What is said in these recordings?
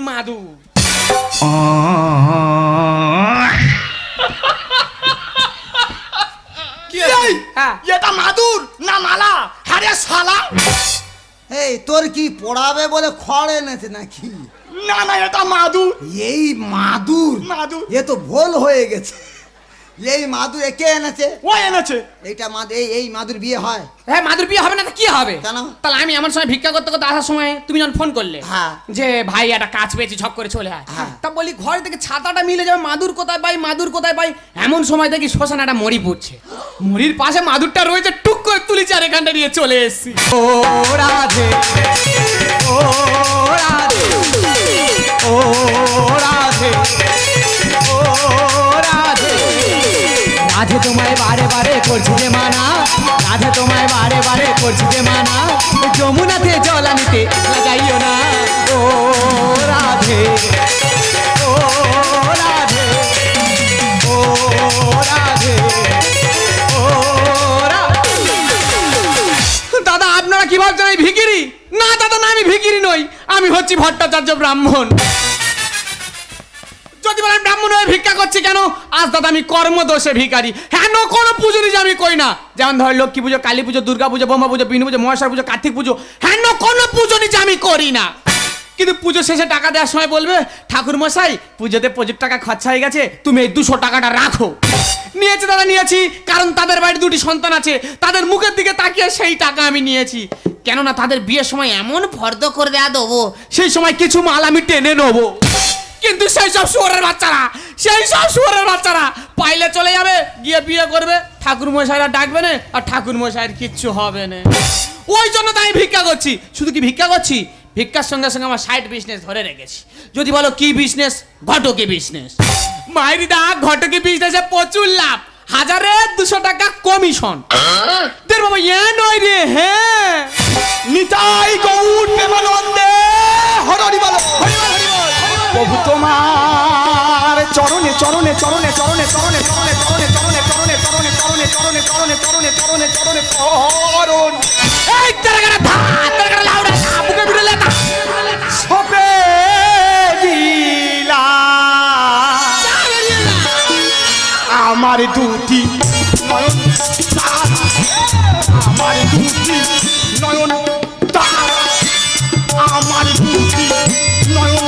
মাদু। এটা মাদুর না মালা? আরে শালা, এই তোর কি পড়াবে বলে খড় এনেছে নাকি? না না, এটা মাদুর। এই মাদুর? মাদুর এ তো ভুল হয়ে গেছে। এই মাদুর কে এনেছে? ও এনেছে। এইটা মাদুর, এই মাদুর বিয়ে হয়? হ্যাঁ, মাদুর বিয়ে হবে না তো কি হবে? কেন? তাহলে আমি আমার সময় ভিক্ষা করতে করতে আসার সময় তুমি যখন ফোন করলে যে ভাই একটা কাজ পেয়েছি, ঝপ করে চলে আয়, তা বলি ঘর থেকে ছাতাটা মিলে যাবে, মাদুর কোথায় পাই, মাদুর কোথায় পাই? এমন সময় দেখি শ্মশানে একটা মরি পড়ছে, মরির পাশে মাদুরটা রয়েছে, টুক করে তুলেছি আর এখানটা নিয়ে চলে এসেছি। ও রাধে, ও রাধে, ও রাধে, ও রাধে, রাধে তোমায় বারে বারে করছি যে মানা, রাধে তোমায় বারে বারে করছি যে মানা, যমুনাতে জল আনিতে যাইও না। ও রাধে, ও রাধে, ও রাধে, ও রাধে। দাদা আপনারা কি ভাবছেন আমি ভিখিরি? না দাদা না, আমি ভিখিরি নই, আমি হচ্ছি ভট্টাচার্য ব্রাহ্মণ। যদি বলেন ব্রাহ্মণ হয়ে ভিক্ষা করছি কেন, আজ দাদা আমি কর্মদোষে ভিখারি। হ্যাঁ, কোনো পুজো নিজে আমি করি না, যেমন ধর লক্ষ্মী পুজো, কালী পুজো, দুর্গা পুজো, ব্রহ্মা পুজো, বিষ্ণু পুজো, মহাশয় পুজো, কার্তিক পুজো, হ্যাঁ কোনো পুজো নিজে আমি করি না। কিন্তু পুজো শেষে টাকা দেওয়ার সময় বলবে ঠাকুর মশাই পুজোতে প্রচুর টাকা খরচা হয়ে গেছে, তুমি এই 200 টাকাটা রাখো। নিয়েছি দাদা, নিয়েছি, কারণ তাদের বাড়ির 2টি সন্তান আছে, তাদের মুখের দিকে তাকিয়ে সেই টাকা আমি নিয়েছি। কেননা তাদের বিয়ের সময় এমন ফর্দ করে দেয়া দেবো, সেই সময় কিছু মাল আমি টেনে নেবো। কিন্তু সেই সব শুয়োরের বাচ্চারা পাইলে চলে যাবে, গিয়ে বিয়ে করবে, ঠাকুর মশাইরা ডাকবে না, আর ঠাকুর মশাইয়ের কিচ্ছু হবে না। ওই জন্য তাই ভিক্ষা করছি। শুধু কি ভিক্ষা করছি, ভিক্ষার সঙ্গে সঙ্গে আমার সাইড বিজনেস ধরে রেখেছি। যদি বলো কি বিজনেস, ঘটকি বিজনেস। মাইরিদা ঘটকি বিজনেসে প্রচুর লাভ, 1000-200 টাকা কমিশন। তোর বাবা এ নয় রে, হ্যাঁ নিতাই গৌর প্রেমানন্দে হরি বল, হরি বল, হরি বল। প্রভু তোমার চরণে চরণে চরণে চরণে চরণে চরণে চরণে চরণে চরণে চরণে চরণে চরণে চরণে চরণে চরণে চরণে চরণ। এই তেরগাড়া ভাত, তেরগাড়া লাউড়া বুকে বিড়ে লেতা সপে দিলা আমার দুটি নয়ন তারা, আমার দুটি নয়ন তারা, আমার দুটি নয়ন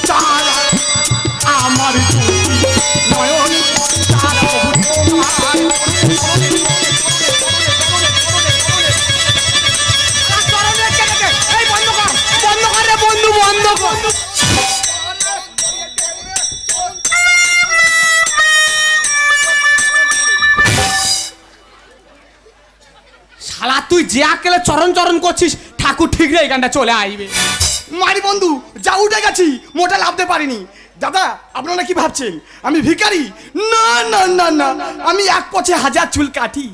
তারা, আমার দুটি নয়ন তারা। বন্ধু বন্ধ কর। শালা তুই যে আকেলে চরণ চরণ করছিস, ঠাকুর ঠিক রে এখানটা চলে আইবে। মারি বন্ধু যা উঠে গেছি, মোটা লাভতে পারিনি। দাদা আপনারা কি ভাবছেন আমি ভিখারি? না না না না, আমি এক পথে 1000 চুল কাটি।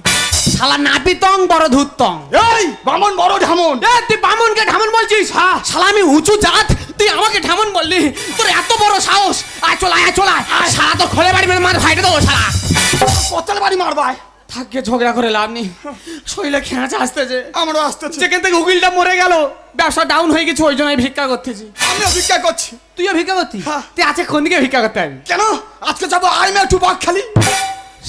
শালা নাপিতং বড় ধুত্তং। এই বামন বড় ঢামন। এ তুই বামনকে ঢামন বলছিস? হ্যাঁ শালা আমি উঁচু জাত, তুই আমাকে ঢামন বললি? তোর এত বড় সাহস! আয় চল, আয় চল, আয়। শালা তো খোলে বাড়ি মেরে মার ফাইটে দেবো শালা। কতল বাড়ি মারবাই? থাককে ঝগড়া করে লাভ নেই, শরীরে খেঁচা আসতেছে, আমারও আসতেছে। যেখান থেকে উকিলটা মরে গেল, ব্যবসা ডাউন হয়ে গেছে, ওই জন্য আমি ভিক্ষা করতেছি। আমিও ভিক্ষা করছি। তুইও ভিক্ষা করতি? হ্যাঁ। তুই আছে কোন দিকে ভিক্ষা করতে হবে? কেন আজকে যাবো আই এম টু বকখালি।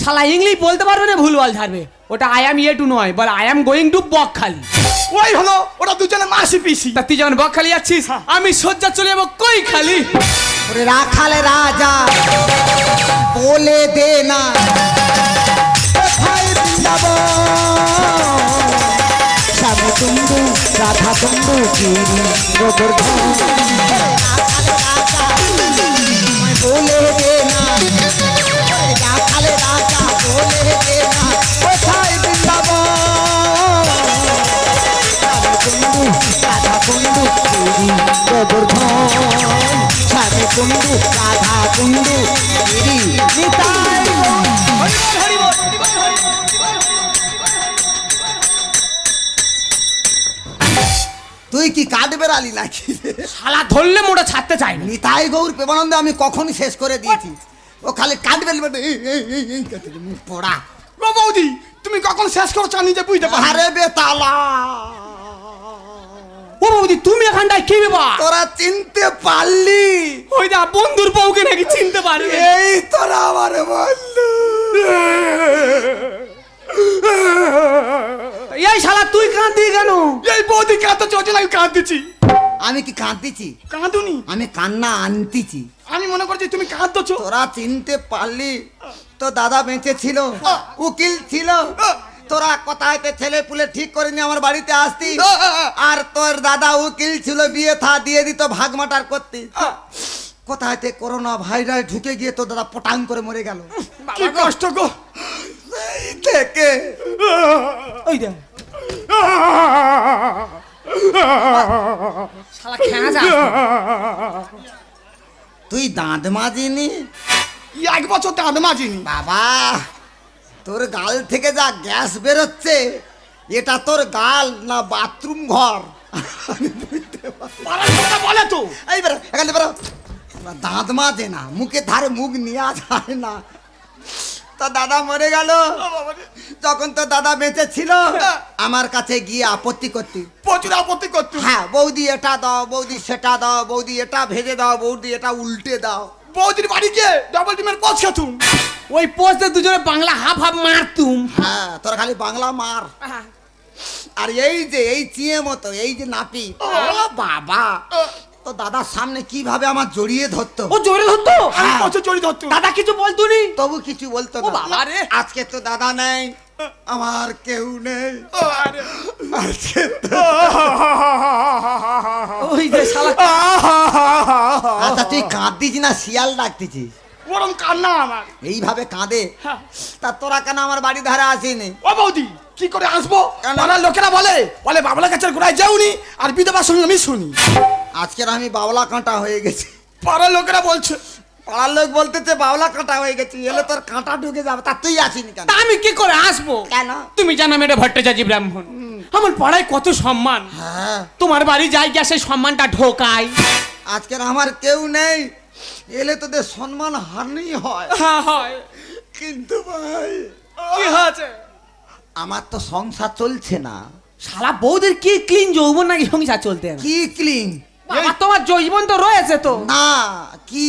শালা ইংলিশ বলতে পারবে না, ভুলভাল ঝাড়বে। ওটা আই এম ইয়ে টু নয়, বল I am going to Bakkhali. ওই হলো, ওরা দুজনে মাসি পিসি। তা তুই যখন বকখালি যাচ্ছিস, আমি সজ্জা চলে যাবো কই খালি। ওরে রাখালে রাজা বলে দে না কোথায় বৃন্দাবন, শ্যাম কুণ্ডু রাধা কুণ্ডু গিরি গোবর্ধন। বলে দে না রাখালে রাজা, বলে দে না কোথায় বৃন্দাবন, শ্যাম কুণ্ডু রাধা কুণ্ডু গিরি গোবর্ধন, শ্যাম কুণ্ডু রাধা কুণ্ডু গিরি নিতাই। তুই কি কাট বেড়ালি নাকি? শালা ধরলে মোটা ছাড়তে চাই না। নিতাই গৌর প্রেমানন্দে আমি কখনই শেষ করে দিয়েছি, ও খালি কাট বেলি পড়া। ও বৌদি তুমি কখন শেষ করছো নিজে বুঝতে পারো? আরে বেতালা, ও বৌদি তুমি এখানটায় কি ব্যাপার? তোরা চিনতে পারলি? ওই দা বন্ধুর বউকে নাকি চিনতে পারবে? এই তোরা আমার বন্ধু। এই শালা তুই কাঁদতি কেন? এই বৌদি কাঁদতে চলছে আমি কাঁদতেছি। আমি কি কাঁদতেছি? কাঁদুনি, আমি কান্না আনতেছি। আমি মনে করছি তুমি কাঁদতেছো। তোরা চিনতে পারলি? তো দাদা বেঁচে ছিল, উকিল ছিল। তোরা কোথায়তে ছেলে পুলে ঠিক করে নিয়ে আমার বাড়িতে আসতি, আর তোর দাদা উকিল ছিল, বিয়ে থা দিয়ে দিত, ভাগ মাটার করতি। কোথায়তে করোনা ভাইরাস ঢুকে গিয়ে তোর দাদা পটাং করে মরে গেল। কি কষ্ট গো। এই থেকে ওই দা শালা খেঁজা। তুই দাঁত মাজিনি? 1 বছর দাঁত মাজিনি। বাবা, তোর গাল থেকে যা গ্যাস বেরোচ্ছে, এটা তোর গাল না বাথরুম ঘর? আমি বুঝতে পারছি। পাড়ার কথা বলে তো। এই বেরো, এখান থেকে বেরো। দাঁত মাজে না, মুখের ধারে মুখ নেওয়া যায় না। তো দাদা মরে গেল, যখন তো দাদা বেঁচে ছিল আমার কাছে গিয়ে আপত্তি করতি, প্রচুর আপত্তি করতো। হ্যাঁ বৌদি এটা দাও, বৌদি সেটা দাও, বৌদি এটা ভেজে দাও, বৌদি এটা উল্টে দাও। বৌদির বাড়ি গিয়ে ডবল ডিমের পোচ খেতুম। ওই পোস্টে দুজনে বাংলা হাফ হাফ মারতুম। হ্যাঁ, তোরা খালি বাংলা মার। আর এই যে এই চিয়ে মতো এই যে নাপি, ও বাবা, তো দাদার সামনে কিভাবে আমার জড়িয়ে ধরতো। ও জোরে ধরতো? আমি হ্যাঁ। প্রচুর জড়ি ধরতো। দাদা কিছু বলতো নি? তবু কিছু বলতো ও না। বাবা রে। আজকে তো দাদা নেই, আমার কেউ নেই। আজকে তো ওই যে শালা আচ্ছা, তুই কাঁদতিস না শিয়াল ডাকতেছিস? ওরম কান্না আমার। এইভাবে কাঁদে, হ্যাঁ। তা তোরা কেন আমার বাড়ি ধারে আসিনি? ও বৌদি কি করে আসবো? কেন? পাড়ার লোকেরা বলে বলে বাবলা গাছের গোড়ায় যাওনি, আর বিধবার সঙ্গে আমি শুনি। আজকের আমি বাবলা কাঁটা হয়ে গেছি। পাড়ার লোকেরা বলছে। পাড়ার লোক বলতেছে বাবলা কাঁটা হয়ে গেছি, এলে তোর কাঁটা ঢুকে যাবে। তা তুই আসিনি কেন? তা আমি কি করে আসবো? কেন? তুমি জানো মেয়েটা ভট্টাচার্য ব্রাহ্মণ, আমার পাড়ায় কত সম্মান। হ্যাঁ, তোমার বাড়ি যাই গিয়ে সেই সম্মানটা ঢোকাই। আজকের আমার কেউ নেই, এলে তোদের সম্মান হানি হয়। হ্যাঁ হয়। কিন্তু ভাই, কি হয়েছে? আমার তো সংসার চলছে না। শালা বৌদের কি ক্লিন যৌবন নাকি সংসার চলতে না? কি ক্লিন? বাবা তোমার যৌবন তো রয়েছে তো। না, কি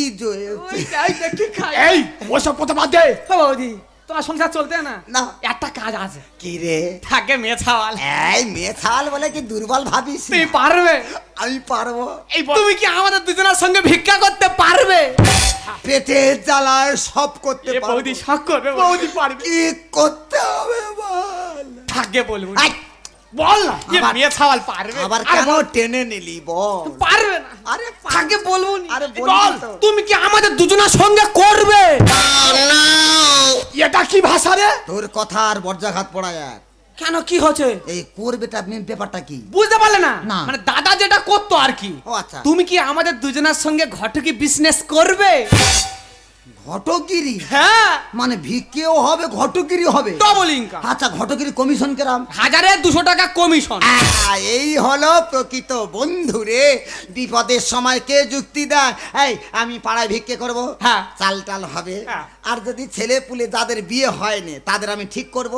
এই ওসব কথা বাদ দে। ও বৌদি তোমার সংসার চলতে না? না। একটা কাজ আছে। কি রে? থাকে মেয়ে ছাওয়াল। এই মেয়ে ছাল বলে কি দুর্বল ভাবিস? তুমি পারবে? আমি পারবো। এই তুমি কি আমাদের দুজনের সঙ্গে ভিক্ষা করতে পারবে? পেটের জ্বালায় সব করতে এ পারবো। বৌদি শখ করবে। বৌদি পারবে। কি করতে হবে বল? থাকে বলবো। আই, বল না। এ আবার- মেয়ে ছাওয়াল পারবে? আবার কেন টেনে নিলি বল? পারবে না। আরে থাকে বলবো নি। আরে বল। বল তো। তুমি কি আমাদের দুজনের সঙ্গে করবে? এটা কি ভাষা রে? তোর কথা আর বর্জাঘাত পড়া যায়। কেন কি হচ্ছে? এই করবেটা ব্যাপারটা কি? বুঝতে পারলে না? না। মানে দাদা যেটা করতো আর কি। ও আচ্ছা, তুমি কি আমাদের দুজনের সঙ্গে ঘটকি বিজনেস করবে? ঘটগিরি হ্যাঁ, মানে ভিক্ষেও হবে, ঘটগিরি হবে। Double income. আচ্ছা, ঘটগিরি কমিশন কেরাম? 1200 টাকা কমিশন। এই হলো প্রকৃত বন্ধু রে। বিপদের সময় কে যুক্তি দেয়? এই আমি পাড়ায় ভিক্ষে করব, হ্যাঁ। চাল টাল হবে, হ্যাঁ। আর যদি ছেলে পুলে যাদের বিয়ে হয়নি তাদের আমি ঠিক করব,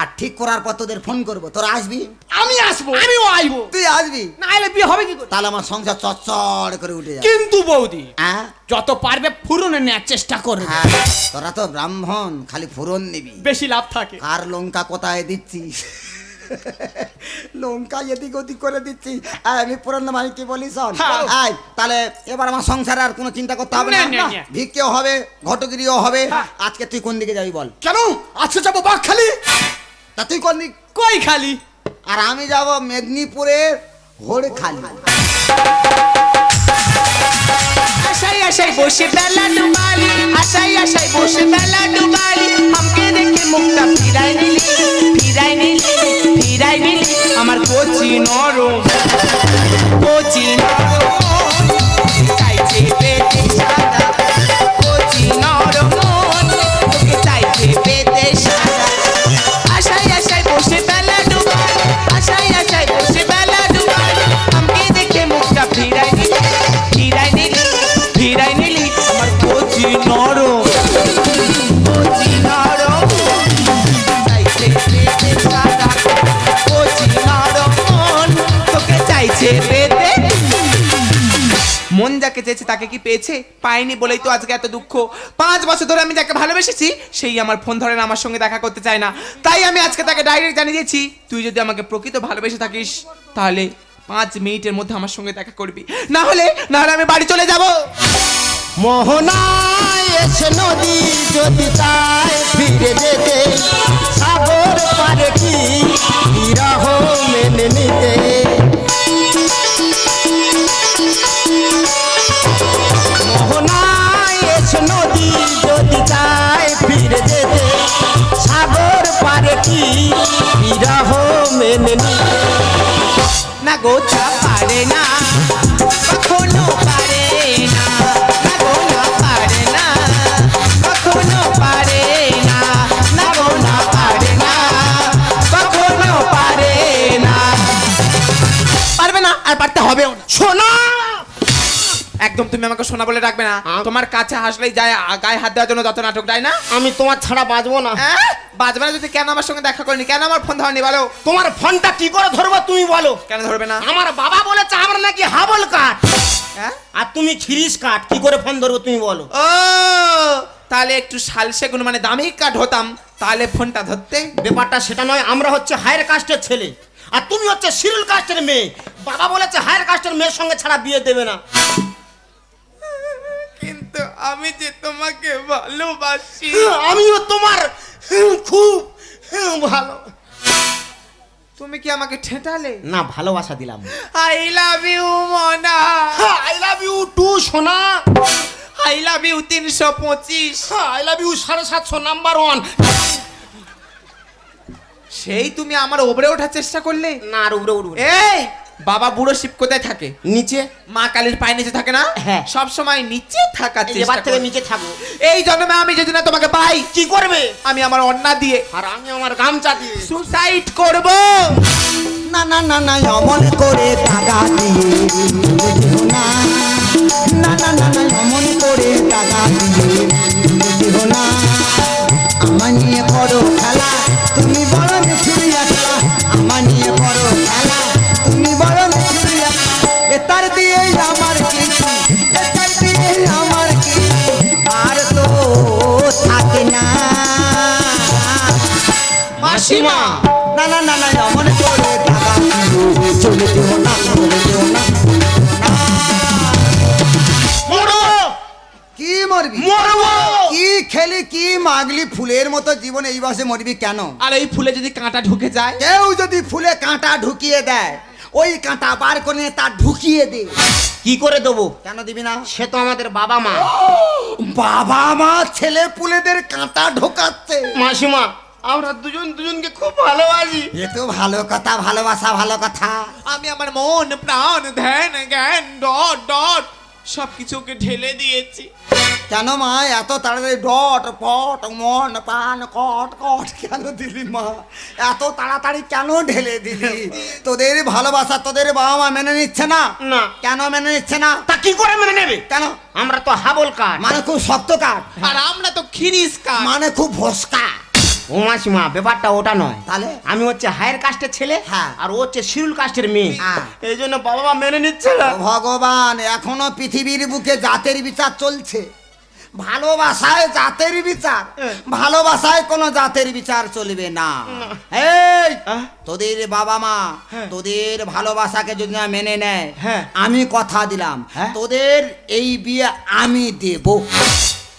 আর ঠিক করার পর তোদের ফোন করব, তোরা আসবি? আমি আসবো। আমিও আইবো। তুই আসবি? না এলে বিয়ে হবে কি করে? তাহলে আমার সংসার চচ্চড় করে উঠে যাবে। কিন্তু বৌদি হ্যাঁ যত পারবে ফুরনে নেওয়ার চেষ্টা করবে। হ্যাঁ, তোরা তো ব্রাহ্মণ, খালি ফুরন নিবি। বেশি লাভ থাকে। আর লঙ্কা কোথায় দিচ্ছিস? লঙ্কা এদিক ওদিক করে দিচ্ছি। আমি পুরনো ভাইকে বলি শোন, হ্যাঁ। আয় তাহলে এবার আমার সংসারে আর কোনো চিন্তা করতে হবে না। না, না, না। ভিক্ষেও হবে, ঘটগিরিও হবে। হ্যাঁ। আজকে তুই কোন দিকে যাবি বল? কেন আজকে যাবো বাঘখালি? তা তুই কোন দিক? কই খালি? আর আমি যাব মেদিনীপুরের হোড়খালি। আশাই আশাই বসে বেলা ডুবালি, আশাই আশাই বসে বেলা ডুবালি, আমাকে দেখে মুখটা ফিরাই নিলি, ফিরাই নিলি, ফিরাই নিলি, আমার কচি নরম, কচি নরম চাইছে পেতে সাদা, কচি নরম তোকে চাইছে পেতে সাদা। আশাই আশাই বসে বেলা ডুবালি, আশাই আশাই বসে বেলা ডুবালি, আমাকে দেখে মুখটা ফিরাই নিলি, ফিরাই নিলি, ফিরাই নিলি, আমার কচি নরম, কচি নরম চাইছে পেতে সাদা, কচি নরম চেয়েছে তাকে কি পেয়েছে? পায়নি বলেই তো আজকে এত দুঃখ। 5 বছর ধরে আমি যাকে ভালোবেসেছি সেই আমার ফোন ধরে না, আমার সঙ্গে দেখা করতে চায় না। তাই আমি আজকে তাকে ডাইরেক্ট জানিয়ে দিয়েছি, তুই যদি আমাকে প্রকৃত ভালোবেসে থাকিস তাহলে 5 মিনিটের মধ্যে আমার সঙ্গে দেখা করবি, না হলে আমি বাড়ি চলে যাব। মোহনায় এসে নদী যদি চায় ফিরে যেতে, সাগর পারে কি বিরহ মেনে নিতে। মোহনায় এসে নদী যদি চায় ফিরে যেতে, সাগর পারে কি বিরহ মেনে নিতে। না গো তা পারে না, কখনো পারে না, না গো না পারে না, কখনো পারে না, না গো না পারে না, কখনো পারে না। পারবে না আর পারতে হবেও না। শোনা একদম তুমি আমাকে সোনা বলে ডাকবে না। তোমার কাছে হাসলেই যায় গায়ে হাত দেওয়ার জন্য যত নাটক দেয় না। আমি তোমার ছাড়া বাঁচবো না। বাজবে না যদি? কেন আমার সঙ্গে দেখা করেনি, কেন আমার ফোন ধরেনি বলো? তোমার ফোনটা কি করে ধরবো তুমি বলো? কেন ধরবে না? আমার বাবা বলেছে আমরা নাকি হাবল কাঠ, হ্যাঁ? আর তুমি খিরিস কাঠ, কি করে ফোন ধরবো তুমি বলো? ও তাহলে একটু সালসে গুণ মানে দামি কাঠ হতাম তাহলে ফোনটা ধরতে। ব্যাপারটা সেটা নয়, আমরা হচ্ছে হায়ার কাস্টের ছেলে আর তুমি হচ্ছে শিডিউল কাস্টের মেয়ে। বাবা বলেছে হায়ার কাস্টের মেয়ের সঙ্গে ছাড়া বিয়ে দেবে না। কিন্তু আমি যে তোমাকে ভালোবাসি। আমিও তোমার খুব ভালো। তুমি কি আমাকে ঠেটালে? না, ভালোবাসা দিলাম। আই লাভ ইউ মনা, আই লাভ ইউ টু সোনা, I love you 325, I love you 750 number 1। সেই তুমি আমার ওপরে ওঠার চেষ্টা করলে। না, আর উড়ে উড়ে এই বাবা বুড়ো শিব কোথায় থাকে? নিচে। মা কালীর পায়ে নিচে থাকে না? হ্যাঁ। সব সময় নিচে থাকার এবার চেষ্টা থেকে করে। নিচে থাকো। এই জন্মে আমি যদি না তোমাকে পাই কি করবে? আমি আমার অন্না দিয়ে আর আমি আমার গামছা দিয়ে সুসাইড করব। না না না না অমন করে দাগা দিয়ে দিও না, না না না না অমন করে দাগা দিয়ে দিও না। আমার নিয়ে করো খেলা, তুমি বড় নিচুরিয়া খেলা। আমার নিয়ে করো খেলা, তুমি বড় নিচুরিয়া। এতার দিয়ে আমার কিছু, এতার দিয়ে আমার কিছু আর তো থাকে না। মাসিমা না না না না অমন করে দাগা দিয়ে চলে দিও না, চলে দিও না। মরো কি মরবি? মরবো। কি খেলি কি মাগলি ফুলের মতো জীবন এই বয়সে মরবি কেন? আর এই ফুলে যদি কাঁটা ঢুকে যায়? কেউ যদি ফুলে কাঁটা ঢুকিয়ে দেয়, ওই কাঁটা বার করে নিয়ে তা ঢুকিয়ে দে। কি করে দেবো? কেন দিবি না? সে তো আমাদের বাবা মা। বাবা মা ছেলে পুলেদের কাঁটা ঢোকাচ্ছে। মাসিমা আমরা দুজন দুজনকে খুব ভালোবাসি। এ তো ভালো কথা, ভালোবাসা ভালো কথা। আমি আমার মন প্রাণ ধ্যান জ্ঞান ডট ডট সবকিছুকে ঢেলে দিয়েছি। কেন মা এত তাড়াতাড়ি ডট পট মন প্রাণ কট কট কেন দিলি মা? এত তাড়াতাড়ি কেন ঢেলে দিলি? তোদের ভালোবাসা তোদের বাবা মা মেনে নিচ্ছে না? না। কেন মেনে নিচ্ছে না? তা কি করে মেনে নেবে? কেন? আমরা তো হাবল কাঠ। মানে খুব শক্ত কাঠ, আর আমরা তো খিরিস কাঠ। মানে খুব ভস্কা। ও মাসিমা ব্যাপারটা ওটা নয়। তাহলে? আমি হচ্ছে হায়ার কাস্টের ছেলে, হ্যাঁ। আর ও হচ্ছে শিডিউল কাস্টের মেয়ে। হ্যাঁ। এই জন্য বাবা মা মেনে নিচ্ছে না। ও ভগবান, এখনো পৃথিবীর বুকে জাতের বিচার চলছে। ভালোবাসায় জাতের বিচার, ভালোবাসায় কোনো জাতের বিচার চলবে না। এই তোদের বাবা মা তোদের ভালোবাসাকে যদি না মেনে নেয়, হ্যাঁ। আমি কথা দিলাম হ্যাঁ। তোদের এই বিয়ে আমি দেব।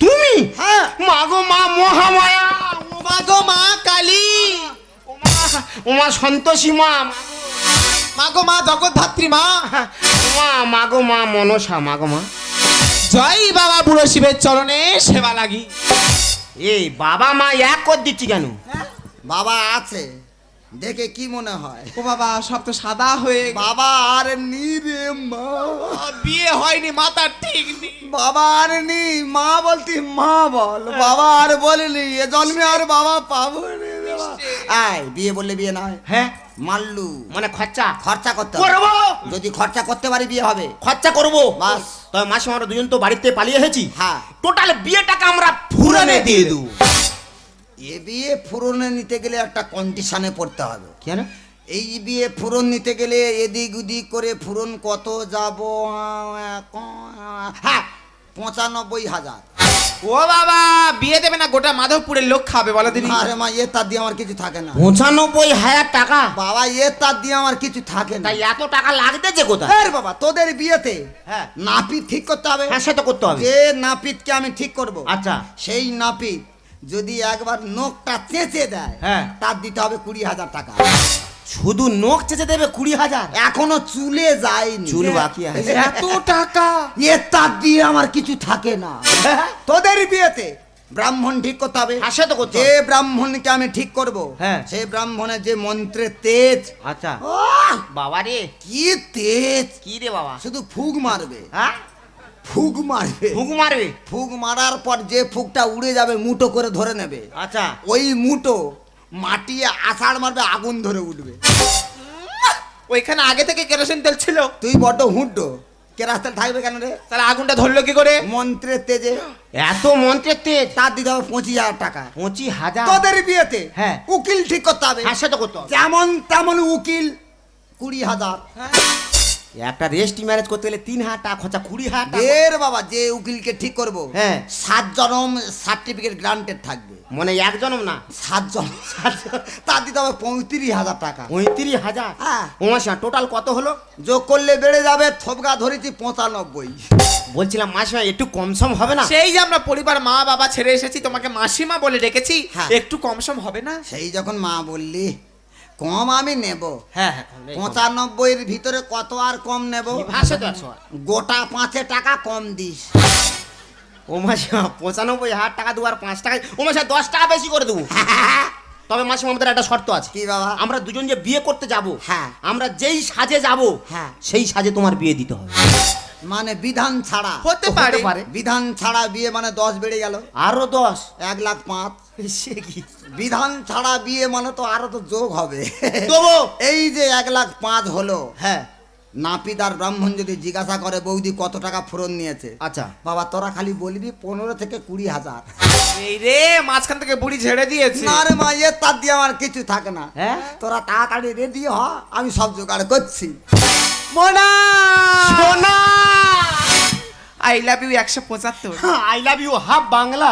তুমি? হ্যাঁ। মাগো মা মহামায়া, মাগো মা কালী, ওমা সন্তোষী মা, মাগো মা জগদ্ধাত্রী মা, ওমা মাগো মা মনসা, মাগো মা। জয় বাবা বুড়ো শিবের চরণে সেবা লাগি। এই বাবা মা এক করে দিচ্ছি কেন? বাবা আছে দেখে কি মনে হয়? ও বাবা সব তো সাদা হয়ে গেছে। বাবা আর নি রে মা, বিয়ে হয়নি মাথা ঠিক নেই। বাবা আর নি, মা বলতি মা বল, বাবা আর বলিনি এ জন্মে আর বাবা পাবো রে বাবা। আয় বিয়ে বললে বিয়ে নয়, হ্যাঁ মাল্লু মানে খরচা খরচা করতে হবে। করবো। যদি খরচা করতে পারি বিয়ে হবে। খরচা করবো বাস। তবে মাসে আমরা দুজন তো বাড়িতে পালিয়ে এসেছি। হ্যাঁ। টোটাল বিয়েটাকে আমরা ফুরানে দিয়ে দেবো। এ বিয়ে ফুরনে নিতে গেলে একটা কন্ডিশনে পড়তে হবে। কেন? এই বিয়ে ফুরন নিতে গেলে এদিক ওদিক করে ফুরন কত যাব? হ্যাঁ, 95,000। ও বাবা, বিয়ে দেবে না, গোটা মাধবপুরের লোক খাবে বলো দিদি। আরে মা, এ তার দিয়ে আমার কিছু থাকে না 95,000 টাকা? বাবা, এ তার দিয়ে আমার কিছু থাকে না। তাই এত টাকা লাগতেছে কোথায়? আরে বাবা, তোদের বিয়েতে হ্যাঁ। নাপিত ঠিক করতে হবে। হ্যাঁ, সেটা করতে হবে। যে নাপিতকে আমি ঠিক করব, আচ্ছা। সেই নাপিত যদি একবার নখটা চেঁচে দেয়, হ্যাঁ। তার দিতে হবে 20,000 টাকা। শুধু নখ চেঁচে দেবে 20,000? এখনো চুলে যায়নি, চুল বাকি আছে। এত টাকা? এ তার দিয়ে আমার কিছু থাকে না। তোদের বিয়েতে ব্রাহ্মণ ঠিক করতে হবে। হ্যাঁ, সেটা করতে যে হবে। ব্রাহ্মণকে আমি ঠিক করব, হ্যাঁ। সেই ব্রাহ্মণের যে মন্ত্রের তেজ, আচ্ছা। আহ, বাবা রে, কি তেজ! কি রে বাবা? শুধু ফুক মারবে, হ্যাঁ, ফুক মারবে, ফুক মারবে? ফুক মারার পর যে ফুকটা উড়ে যাবে মুঠো করে ধরে নেবে। আচ্ছা। ওই মুঠো মাটিয়ে আষাঢ় মারবে, আগুন ধরে উঠবে। ওইখানে আগে থেকে কেরোসিন তেল ছিল, তুই বড্ড হুড্ডো, কেরাস্তেল থাকবে কেন রে? তাহলে আগুনটা ধরলো কি করে? মন্ত্রের তেজে। এত মন্ত্রের তেজ? তার দিতে হবে 25,000 টাকা। 25,000? তোদের বিয়েতে হ্যাঁ। উকিল ঠিক করতে হবে। হ্যাঁ, সেটা করতে হবে। যেমন তেমন উকিল 20,000। একটা রেজিস্ট্রি ম্যারেজ করতে গেলে 3,000 টাকা খরচা, 20,000 টাকা। এর বাবা, যে উকিলকে ঠিক করব, হ্যাঁ। 7 জনম সার্টিফিকেট গ্রান্টেড থাকবে। মানে এক জনম না, 7 জন, তার দিতে হবে 35,000 টাকা। 35,000? হ্যাঁ। ওমাশা, টোটাল কত হলো? যোগ করলে বেড়ে যাবে, থবগা ধরেছি 95। বলছিলাম মাসিমা, একটু কম সম হবে না? সেই যে আমরা পরিবার মা বাবা ছেড়ে এসেছি, তোমাকে মাসিমা বলে ডেকেছি, হ্যাঁ। একটু কম সম হবে না? সেই যখন মা বললি কম আমি নেব, হ্যাঁ হ্যাঁ, 95-এর ভিতরে কত আর কম নেব? ভাষা তো 100। গোটা 5 টাকা কম দিস। ও মাসিমা, 95,000 টাকা দেবো আর 5 টাকা? ও মাসিমা, 10 টাকা বেশি করে দেবো। তবে মাসিমা, আমাদের একটা শর্ত আছে। কি বাবা? আমরা দুজন যে বিয়ে করতে যাব, হ্যাঁ। আমরা যেই সাজে যাব, হ্যাঁ। সেই সাজে তোমার বিয়ে দিতে হবে। মানে বিধান ছাড়া? হতে পারে। বিধান ছাড়া বিয়ে মানে 10 বেড়ে গেল, আরো 10? 1,05,000। সে কি? বিধান ছাড়া বিয়ে মানে তো আরো তো যোগ হবে। দেবো। এই যে 1,05,000 হলো, হ্যাঁ। নাপিত আর ব্রাহ্মণ যদি জিজ্ঞাসা করে বৌদি কত টাকা ফোরন নিয়েছে, আচ্ছা। বাবা তোরা খালি বলবি 15 থেকে 20,000। এই রে, মাঝখান থেকে বুড়ি ঝেড়ে দিয়েছে। না রে মা, এ তার দিয়ে আমার কিছু থাকে না। হ্যাঁ? তোরা তাড়াতাড়ি রেডি হ, আমি সব জোগাড় করছি। মোনা, সোনা, I love you 175। I love you half Bangla.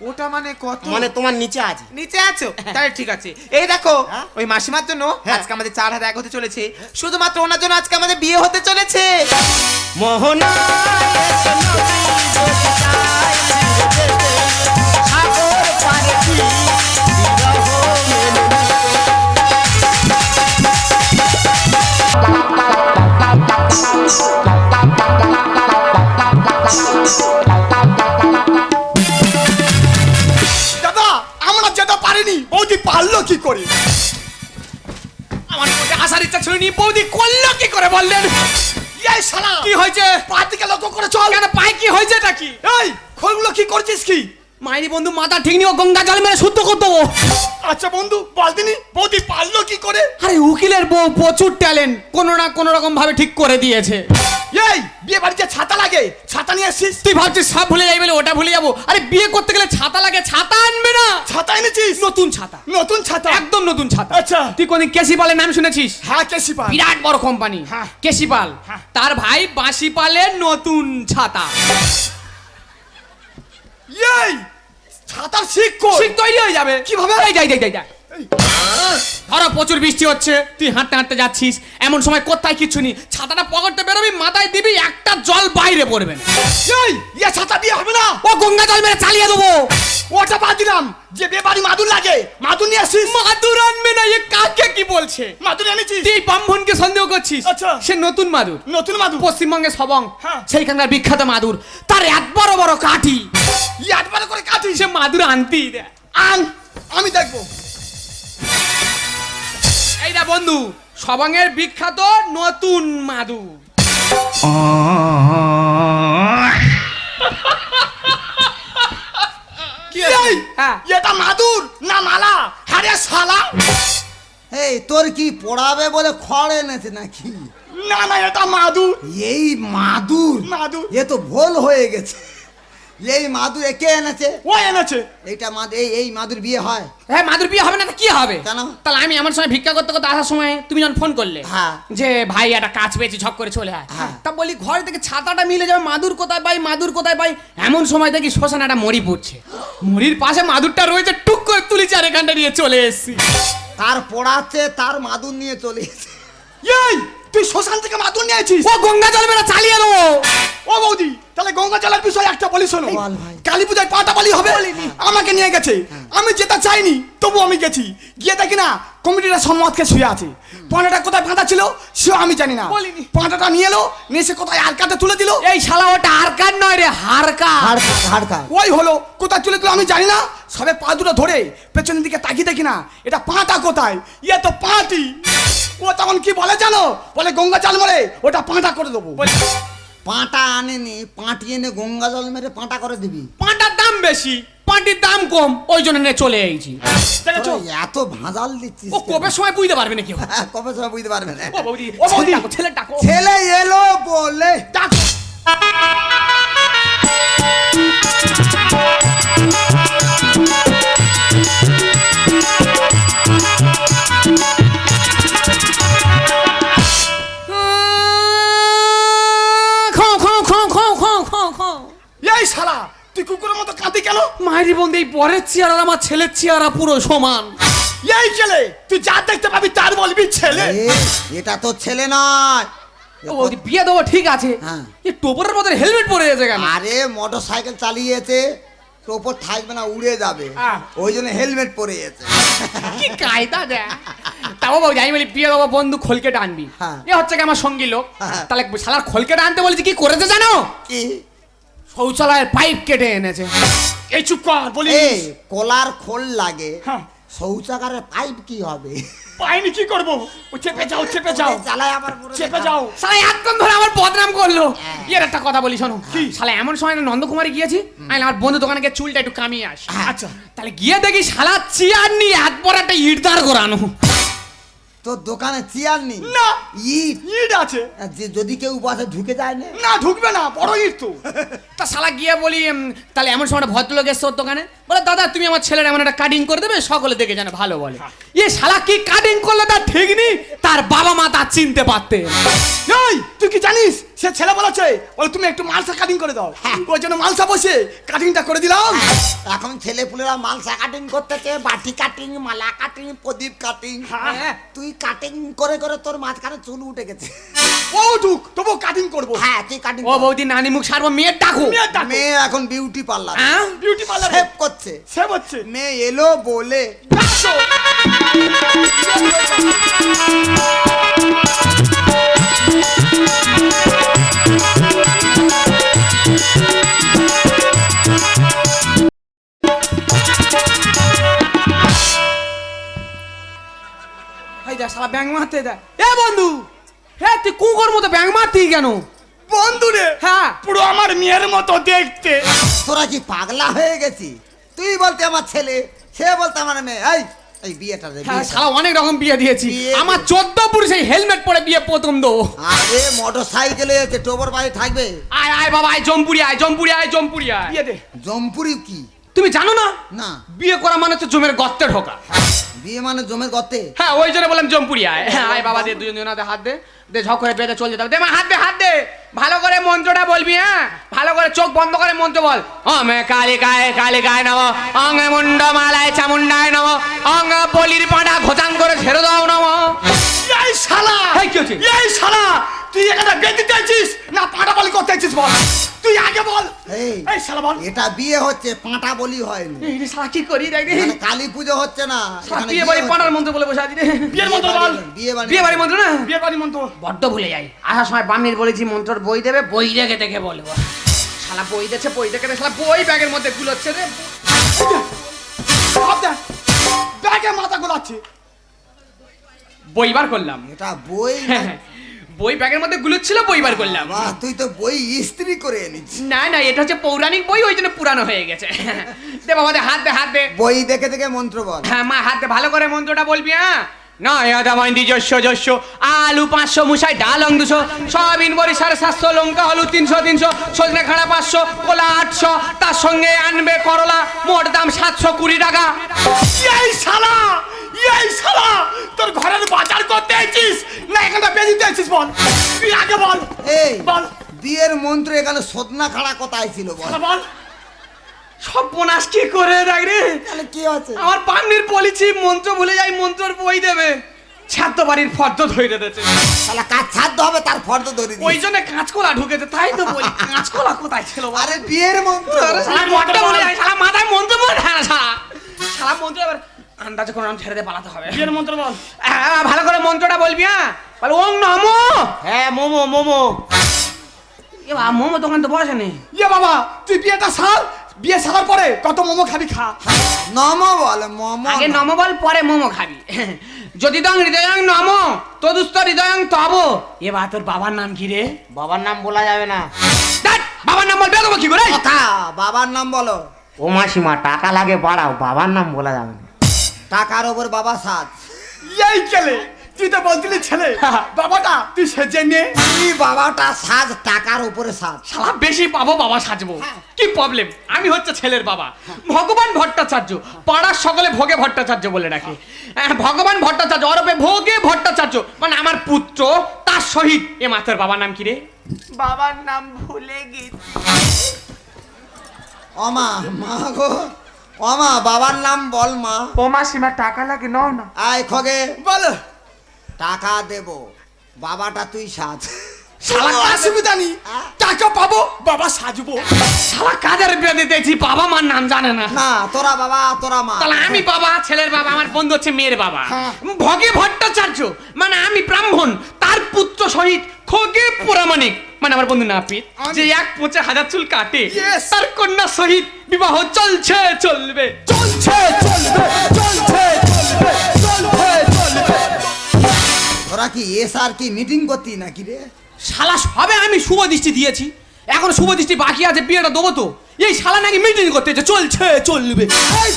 ওটা মানে কত? মানে তোমার নিচে আছে। নিচে আছো? তাহলে ঠিক আছে। এই দেখো, হ্যাঁ? ওই মাসিমার জন্য হ্যাঁ। আজকে আমাদের 4 হাত 1 হতে চলেছে। শুধুমাত্র ওনার জন্য আজকে আমাদের বিয়ে হতে চলেছে। মোহনা সাগর পারে কি বিরহ মেনে। দাদা, আমরা যেতে পারিনি, বৌদি পারলো কি করে? আমার মধ্যে আসার ইচ্ছা ছিল নি, বৌদি করলো কি করে বললেন? এই শালা, কি হয়েছে? পা দিকে লক্ষ্য করে চল। কেন পায়ে কি হয়েছে এটা কি? এই খোলগুলো কি করছিস কি? মাইরি বন্ধু, মাথা ঠিক নিও, গঙ্গা জল মেরে শুদ্ধ করে দেবো। আচ্ছা বন্ধু, বলদিনি বৌদি পারলো কি করে? আরে উকিলের বউ প্রচুর ট্যালেন্ট, কোনো না কোনো রকম ভাবে ঠিক করে দিয়েছে। এই বিয়ে বাড়িতে ছাতা লাগে, ছাতা নিয়ে আসিস? তুই ভাবছিস সব ভুলে যাই বলে ওটা ভুলে যাবো? আরে বিয়ে করতে গেলে ছাতা লাগে, ছাতা আনবে না? ছাতা এনেছিস? নতুন ছাতা, নতুন ছাতা? একদম নতুন ছাতা। আচ্ছা। তুই কোনদিন কেসিপালের নাম শুনেছিস? হ্যাঁ, কেসি পা। বিরাট বড় কোম্পানি হ্যাঁ। কেসিপাল, হ্যাঁ। তার ভাই বাঁশিপালের নতুন ছাতা। এই ছাতার শিক কই? ঠিক তৈরি হয়ে যাবে। কিভাবে? এই যাই যাই যাই যাই। ধরো প্রচুর বৃষ্টি হচ্ছে, তুই হাঁটতে হাঁটতে যাচ্ছিস, এমন সময় কোথায় কিছু নেই, ছাতাটা পকেটে বেরোবি, মাথায় দিবি, একটা জল বাইরে পড়বে না। এই ইয়া ছাতা দিয়ে হবে না। ও গঙ্গা জল মেরে চালিয়ে দেবো। ওটা বাদ দিলাম, যে বিয়ে বাড়ি মাদুর লাগে, মাদুর নিয়ে আসিস? মাদুর আনবে না, এ কাকে কি বলছে? মাদুর এনেছিস? তুই ব্রাহ্মণকে সন্দেহ করছিস? আচ্ছা। সে নতুন মাদুর, নতুন মাদুর? পশ্চিমবঙ্গে সবং, হ্যাঁ। সেইখানকার বিখ্যাত মাদুর, তার এত বড় বড় কাঠি, একবার করে কাটিস? সে মাদুর আনতেই দেয়। আন, আমি দেখবো। এইটা বন্ধু, সবংয়ের বিখ্যাত নতুন মাদুর। কি হয়েছে? এই, হ্যাঁ। এটা মাদুর না মালা? হ্যাঁ রে শালা। এই তোর কি পড়াবে বলে খড় এনেছে নাকি? না না, এটা মাদুর। এই মাদুর? মাদুর। এ তো ভুল হয়ে গেছে। এই মাদুর কে এনেছে? ও এনেছে। এইটা মাদুর, এই মাদুর বিয়ে হয়? হ্যাঁ মাদুর বিয়ে হবে না তো কি হবে? কেন? তাহলে আমি আমার সময় ভিক্ষা করতে করতে আসার সময় তুমি যখন ফোন করলে হ্যাঁ। যে ভাই একটা কাজ পেয়েছি ঝপ করে চলে আয়, হ্যাঁ। তা বলি ঘর থেকে ছাতাটা মিলে যাবে, মাদুর কোথায় পাই, মাদুর কোথায় পাই? এমন সময় দেখি শ্মশানে একটা মরি পড়ছে, মরির পাশে মাদুরটা রয়েছে, টুক করে তুলিছে আর এখানটা নিয়ে চলে এসেছি। তার পড়াচ্ছে, তার মাদুর নিয়ে চলে এসেছে। এই তুই শ্মশান থেকে মাদুর নিয়ে আছিস? ও গঙ্গা জল মেরা চালিয়ে দেবো। ও বৌদি, তাহলে গঙ্গা জলের বিষয় একটা বলি শোনো। বল ভাই। কালী পূজায় পাটা বলি হবে, আমাকে নিয়ে গেছে, আমি যেটা চাইনি তবু আমি গেছি, গিয়ে দেখি না কমিটিরা সম্মতকে শুয়ে আছে, পাটাটা কোথায় বাঁধা ছিল সেও আমি জানি না, বলিনি। পাটাটা নিয়ে এলো, নিয়ে এসে কোথায় আর কাতে তুলে দিল, এই শালা ওটা হারকার নয় রে, হারকার। হাড়কা। ওই হলো কোথায় তুলে দিল আমি জানি না, সবে পা দুটো ধরে পেছনের দিকে তাকিয়ে দেখি না এটা পাটা কোথায়, ইয়ে তো পাটি। ও তখন কি বলে জানো, বলে গঙ্গা জল মরে ওটা পাটা করে দেবো। পাঁটা আনেনি, পাঁটি এনে গঙ্গা জল মেরে পাঁটা করে দিবি? পাটার দাম বেশি, পাটির দাম কম, ওই জন্য নিয়ে চলে এসেছি। দেখেছো? তোরা এত ভাঁজাল দিচ্ছিস ও কেন? কবে সময় বুঝতে পারবে না কেউ। কবে সময় বুঝতে পারবে না? ও বৌদি, ও বৌদি। ছেলে ডাকো। ছেলে এলো বলে ডাকো। খাও খাও খাও খাও খাও খাও খাও। এই শালা তুই কুকুরের মতো কাঁদি কেন? মায়ের বন্ধু এই পরের চেয়ার আর আমার ছেলের চেয়ারা পুরো সমান। এই ছেলে তুই যা দেখতে পাবি তার বলবি ছেলে। এটা তো ছেলে নয়। ও বৌদি বিয়ে দেবো ঠিক আছে, হ্যাঁ। এই টোপরের মধ্যে হেলমেট পরে গেছে কেন? আরে মোটর সাইকেল চালিয়েছে, টোপর থাকবে না, উড়ে যাবে, ওই জন্য হেলমেট পরে গেছে। কি কায়দা দেয়। তাও বৌদি আমি বলি বিয়ে দেবো, বন্ধু খোলকে টানবি। হ্যাঁ। এ হচ্ছে কি আমার সঙ্গী লোক, হ্যাঁ। তাহলে শালার খোলকে টানতে বলেছি, কি করেছে জানো? কি? শৌচালয়ের পাইপ কেটে এনেছে। এই চুপ কর বলি। এই কলার খোল লাগে, হ্যাঁ। শৌচাগারের পাইপ কি হবে? পাইনি কি করবো, ও চেপে যাও চেপে যাও চালায় আমার পুরো চেপে যাও। শালা এতক্ষণ ধরে আমার বদনাম করলো। হ্যাঁ। এর একটা কথা বলি শোনো, শালা এমন সময় না নন্দকুমারে গিয়েছি, আমি আমার বন্ধু দোকানে গিয়ে চুলটা একটু কামিয়ে আসি। আচ্ছা। তাহলে গিয়ে দেখি শালা চেয়ার নিয়ে হাত পর একটা ইট দাঁড় করানো। তোর দোকানে চেয়ার নেই? না ইট? ইট আছে। যে যদি কেউ বসে ঢুকে যায় না? না ঢুকবে না, বড় ইট তো। তা শালা গিয়ে বলি তাহলে এমন সময় একটা ভদ্রলোক এসছে ওর দোকানে, বলে দাদা তুমি আমার ছেলের এমন একটা কাটিং করে দেবে, সকলে দেখে জানে ভালো বলে। এ শালা কি কাটিং করলে তার ঠিক নেই, তার বাবা মা তার চিনতে পারতে। এই তুই কি জানিস সে ছেলে বলেছে, বলে তুমি একটু মালসা কাটিং করে দাও, ওই জন্য মালসা বসে কাটিংটা করে দিলাম। এখন ছেলে পুলেরা মালসা কাটিং করতেছে, বাটি কাটিং, মালা কাটিং, প্রদীপ কাটিং। হ্যাঁ। তুই কাটিং করে করে তোর মাঝখানে চুল উঠে গেছে। ও ঢুক তবু কাটিং করবো। হ্যাঁ তুই কাটিং ও বৌদি নানি মুখ সারবো, মেয়ের ডাকো। মেয়ের ডাকো। মেয়ে এখন বিউটি পার্লার হ্যাঁ? বিউটি পার্লার সেভ করছে। সে হচ্ছে মেয়ে এলো বলে ডাকো। এই যা শালা ব্যাং মারতে দেয়। এ বন্ধু, হ্যাঁ তুই কুকুর মতো ব্যাং মারতি কেন? বন্ধু রে, হ্যাঁ। পুরো আমার মেয়ের মতো দেখতে। তোরা কি পাগলা হয়ে গেছি? তুই বলতে আমার ছেলে, সে বলতে আমার মেয়ে। এই এই বিয়েটা দে, হ্যাঁ বিয়েটা। শালা অনেক রকম বিয়ে দিয়েছি, বিয়ে আমার 14 পুরুষে হেলমেট পরে বিয়ে প্রথম দেবো। আরে মোটর সাইকেলে এসে টোবর বাড়ি থাকবে। আয় আয় বাবা, আয় জম্পুরি, আয় জম্পুরি, আয় জম্পুরি আয়। বিয়ে দে। জম্পুরি কি? তুমি জানো না না, বিয়ে করা মানে তো জমের গর্তে ঢোকা। বিয়ে মানে জমের গর্তে। হ্যাঁ ওই জন্য বললাম জম্পুরি আয়। হ্যাঁ, আয় বাবা, দে দুজন দুজনাতে হাত দে, দে ঝক করে বেঁধে চলে যেতে হবে। দে মা হাত দে, হাত দে, ভালো করে মন্ত্রটা বলবি। হ্যাঁ ভালো করে চোখ বন্ধ করে মন্ত্র বল। ওমে কালিকায় কালিকায় নমঃ, অঙ্গে মুন্ড মালায় চামুন্ডায় নমঃ, অঙ্গ বলির পাঁটা ঘোচাং করে ছেড়ে দাও নমঃ। এই শালা, এই কি হচ্ছে? এই শালা তুই এখানে বেঁধে চাইছিস না পাটা বলি করতে চাইছিস বল, তুই আগে বল। এই শালা বল। এটা বিয়ে হচ্ছে, পাঁটা বলি হয়নি। এই রে শালা কি করি দেখ রে, এখানে কালী পুজো হচ্ছে না, শালা এখানে বিয়ে বাড়ি হচ্ছে। পাঁটার মন্ত্র বলে বসে আছি রে। বিয়ের মন্ত্র বল। বিয়ে বাড়ি, বিয়ে বাড়ি মন্ত্র না, বিয়ে বাড়ি মন্ত্র। বড্ড ভুলে যাই। আসার সময় বামনির বলেছি মন্ত্রর বই দেবে, বই রেখে দেখে বলবো। শালা বই দিয়েছে, বই দেখে শালা বই ব্যাগের মধ্যে গুলোচ্ছে রে। ভাব দে, ব্যাগে মাথা গোলাচ্ছে। বই বার করলাম। এটা বই না। হ্যাঁ, বই ব্যাগের মধ্যে গুলোচ্ছিল, বই বার করলাম। বাহ, তুই তো বই ইস্ত্রি করে এনেছিস। না না, এটা হচ্ছে পৌরাণিক বই, ওই জন্য পুরানো হয়ে গেছে। দে বাবা দে, হাত দে, হাত দে। বই দেখে দেখে মন্ত্র বল। হ্যাঁ মা হাত দে, ভালো করে মন্ত্রটা বলবি। হ্যাঁ না আদা মাইন্দি যশ আলু 500 মুসাই ডাল 200 সয়াবিন বড়ি 750 লঙ্কা হলুদ 300 সজনে খাড়া 500 কলা 800 তার সঙ্গে আনবে করলা মোট দাম 720 টাকা। এই শালা তোর ঘরের বাজার করতে আইছিস না এখানে বেজিতে আইছিস বল, তুই আগে বল। এই বল বিয়ের মন্ত্র এখানে সদনা খাড়া কোথায় ছিল বল? বল সর্বনাশ কি করে দেখ রে, তাহলে কি আছে? আমার পান্নির পলিছি মন্ত্র ভুলে যাই, মন্ত্রর বই দেবে ছাদ্য বাড়ির ফর্দ ধরে দিয়েছে, শালা কাজ ছাড় হবে তার ফর্দ ধরে ওই দিই। জন্য কাঁচকলা ঢুকেছে, তাই তো বলি কাঁচকলা কোথায় ছিল বল? আরে বিয়ের মন্ত্র। আরে শালা মন্ত্র বলে যায়, শালা মাথায় মন্ত্র বলে হ্যাঁ শালা মন্ত্র এবার আন্দাজে কোনো নাম ছেড়ে দিয়ে পালাতে হবে। বিয়ের মন্ত্র বল। হ্যাঁ ভালো করে মন্ত্রটা বলবি, হ্যাঁ বল ওং নমো। হ্যাঁ মোমো মোমো। এ বাবা মোমো দোকান তো বসে নেই। ইয়ে বাবা তুই বিয়েটা সার, বিয়ে সারার পরে কত মোমো খাবি খা। নম বল মম। আগে নমো বল পরে মোমো খাবি। যদি দং হৃদয়ং নমো তদুস্ত হৃদয়ং তব। এবার তোর বাবার নাম কি রে? বাবার নাম বলা যাবে না। ধ্যাৎ, বাবার নাম বলবে তো কি করে? কথা বাবার নাম বলো। ও মাসিমা টাকা লাগে বাড়াও, বাবার নাম বলা যাবে না। টাকার ওপর বাবা সাজ। এই কেলে তুই তো বলতিলি ছেলে, বাবাটা তুই সেজে নে। তুই বাবাটা সাজ, টাকার উপরে সাজ। শালা বেশি পাবো বাবা সাজবো, কি প্রবলেম? আমি হচ্ছে ছেলের বাবা ভগবান ভট্টাচার্য, পাড়ার সকলে ভোগে ভট্টাচার্য বলে ডাকে। ভগবান ভট্টাচার্য ওরফে ভোগে ভট্টাচার্য মানে আমার পুত্র, তার সহিত এ মাথার বাবার নাম কি রে? বাবার নাম ভুলে গেছি। অমা মা গো, অমা বাবার নাম বল মা। ও মাসিমা টাকা লাগে নাও না। আয় খগে বল টাকা দেব, বাবাটা তুই সাজ। শালা কোনো অসুবিধা নেই, টাকা পাবো বাবা সাজবো। শালা কাদের বেঁধে দেখছি বাবা মার নাম জানে না। না তোরা বাবা তোরা মা। তাহলে আমি বাবা, ছেলের বাবা, আমার বন্ধু হচ্ছে মেয়ের বাবা। হ্যাঁ। ভগে ভট্টাচার্য মানে আমি ব্রাহ্মণ, তার পুত্র সহিত খোগে পুরামানিক মানে আমার বন্ধু নাপিত, যে 1/5000 চুল কাটে, Yes! তার কন্যা সহিত বিবাহ চলছে চলবে। চলছে চলবে চলছে চলবে চলবে চলবে। তোরা কি এস আর কি মিটিং করতি নাকি রে? শালা সবে আমি শুভ দৃষ্টি দিয়েছি, এখন শুভ দৃষ্টি বাকি আছে, বিয়েটা দেবো তো। এই শালা নাকি মিটিং করতে যে চলছে চলবে। এই,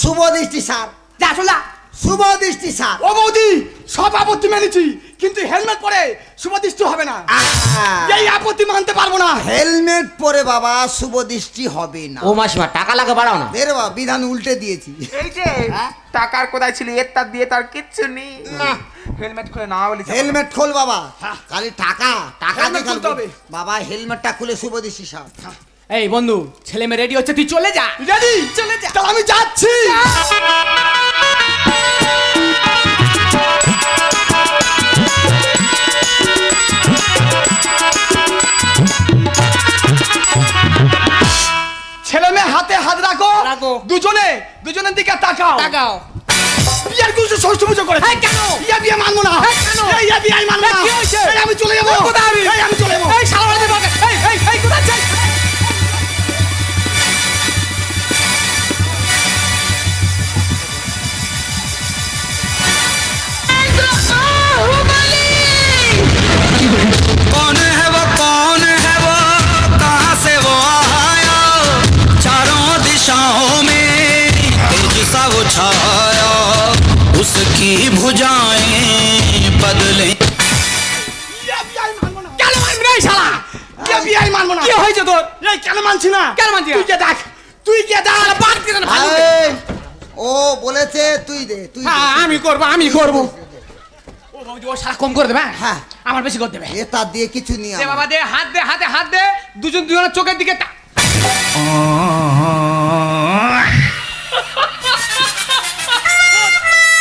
শুভ দৃষ্টি সার, যা চলা। শুভ দৃষ্টি সার। ও বৌদি সব আপত্তি মেনেছি, কিন্তু হেলমেট পরে শুভদৃষ্টি হবে না, এই আপত্তি মানতে পারবো না। হেলমেট পরে বাবা শুভ দৃষ্টি হবে না। ও মাসিমা টাকা লাগে বাড়াও না। দে রে বাবা, বিধান উল্টে দিয়েছি। এই যে টাকার কোথায় ছিল এর তার দিয়ে তার কিচ্ছু নেই। হেলমেট খুলে না বলি হেলমেট খোল বাবা, খালি টাকা টাকা হেলমেট দিয়ে খুলতে হবে। বাবা হেলমেটটা খুলে শুভ দৃষ্টি সার। এই বন্ধু, ছেলে মেয়ে রেডি হচ্ছে, তুই চলে যা। রেডি চলে যা। তাহলে আমি যাচ্ছি। ছেলে মেয়ে হাতে হাত রাখো, রাখো। দুজনের দিকে তাকাও। তাকাও। বিয়ের গুরু ষষ্ঠ পুজো করে। এই কেন? বিয়ে মানবো না। কেন? এই বিয়ে আমি মানবো না। কি হয়েছে? এই আমি চলে যাবো। কোথায় আমি? এই আমি চলে যাবো। এই শালা বাড়িতে ঢোকে। এই কোথায় যাই? कौन है वो कहाँ से वो आया चारों दिशाओं में तेज सा वो छाया उसकी भुजाएं बदले কেন মানবি না এই শালা? বিয়ে আমি মানবো না। কি হয়েছে তোর? এই কেন মানছি না? কেন মানছি না? তুই কে দেখ, তুই কে দেখ। শালা বাদ দিয়ে দেন ভালো করে। এই, ও বলেছে তুই দে, তুই দে। হ্যাঁ আমি করবো। ও বাবুজি, ও শালা কম করে দেবে, হ্যাঁ হ্যাঁ। আমার বেশি করে দেবে। এ তার দিয়ে কিছু নিয়ে দে বাবা দে, হাত দে, হাত দে, দুজনের চোখের দিকে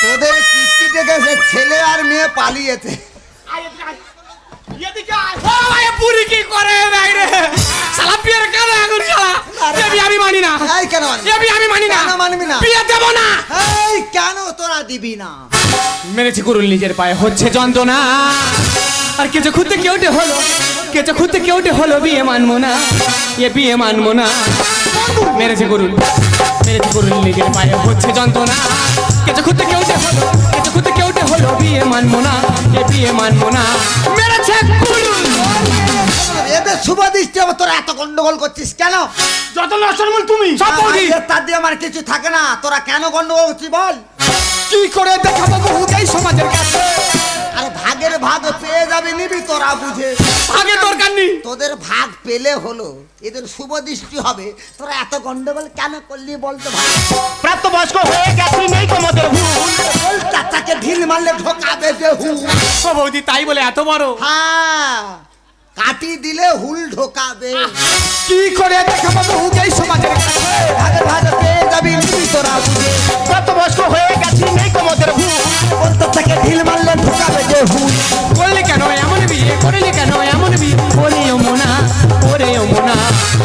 তোদের কিস্তি থেকে সে ছেলে আর মেয়ে পালিয়েছে। এদিকে আয়। ও ভাই পুরি কি করে ভাই রে? শালা বিয়ের কেন এখন শালা? এ বিয়ে আমি মানি না। এই কেন মানবি? এ বিয়ে আমি মানি না। কেন মানবি না? বিয়ে দেব না। এই কেন তোরা দিবি না? মেরেছি কুরুল নিজের পায়ে হচ্ছে যন্ত্রণা, আর কেঁচো খুঁজতে কেউটে হলো বিয়ে মানবো না, এ বিয়ে মানবো না। মেরেছি কুরুল নিজের পায়ে হচ্ছে যন্ত্রণা, কেঁচো খুঁজতে কেউটে হলো বিয়ে মানবো না, এ বিয়ে মানবো না। মেরেছে কুরুল। এদের শুভ দৃষ্টি হবে, তোরা এত গন্ডগোল করছিস কেন? যত নষ্ট তুমি। সব বৌদি। তার দিয়ে আমার কিছু থাকে না, তোরা কেন গন্ডগোল করছিস বল? কি করে দেখাবো বহুকে এই সমাজের কাছে? আরে ভাগের ভাগ পেয়ে যাবে, নিবি তোরা বুঝে। আগে দরকার নেই। তোদের ভাগ পেলে হলো, এদের শুভ দৃষ্টি হবে। তোরা এত গন্ডগোল কেন করলি বলতো ভাই? প্রাপ্তবয়স্ক হয়ে গেছি নেই তোমাদের ভুল। ওই চাচাকে ঢিল মারলে ঢোকাবে যে হুল। ও বৌদি তাই বলে এত বড়? হ্যাঁ, কাটি দিলে হুল ঢোকাবে। কি করে দেখাবো বহুকে এই সমাজের কাছে? ভাগে ভাগে পেয়ে যাবি, নিবি তোরা বুঝে। প্রাপ্তবয়স্ক হয়ে গেছি নেই তোমাদের ভুল। ওই চাচাকে ঢিল মারলে ঢোকাবে যে হুল। করলি কেন এমন বিয়ে, করলি কেন এমন বিয়ে? ওরে ও মোনা, ওরে ও মোনা,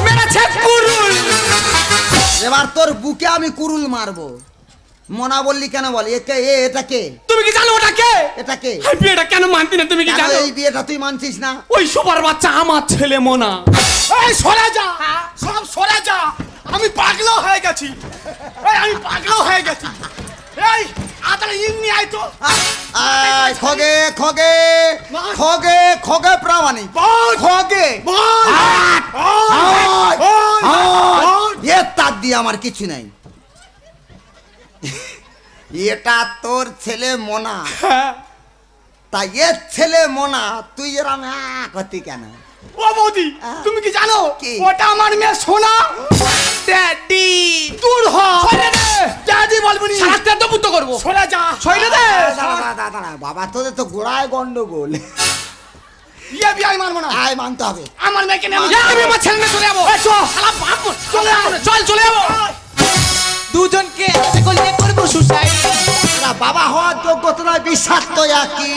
মেরেছে কুরুল। এবার তোর বুকে আমি কুরুল মারবো। মনা বললি কেন বল? একে এটা কে? তুমি কি জানো ওটা কে? এটা কে? এই বিয়েটা কেন মানতি না তুমি কি কেন জানো? এই বিয়েটা তুই মানছিস না? ওই সুপার বাচ্চা আমার ছেলে মোনা। এই সরে যা, সব সরে যা। আমি পাগলা হয়ে গেছি। এই আমি পাগলা হয়ে গেছি। এই আতারে ইমনি আই তো। আয় খগে খগে খগে খগে প্রামাণিক বল খগে বল আয়, বল এ তার দিয়ে আমার কিছু নাই। এটা তোর ছেলে মোনা, তাই এর ছেলে মোনা, তুই এরম করতি কেন? ও বৌদি তুমি কি জানো কি? ওটা আমার মেয়ে সোনা। ড্যাডি দূর হ। সরে দে। দাদি বলবনি। সারাতে তো বুদ্ধ করবো। সরে যা। সরে দে। দাঁড়া, বাবা তোদের তো গোড়ায় গন্ডগোল। ইয়ে বিয়ে আমি মানবো না। আয় মানতে হবে। আমার মেয়েকে নিয়ে এ, আমি আমার ছেলে নিয়ে চলে যাবো। শালা বাপ, চলে যাবো। চল চলে যাবো। দুজনকে একসাথে করলে করবো সুসাইড। তোরা বাবা হওয়ার যোগ্যতা নয়, বিষাক্ত একই।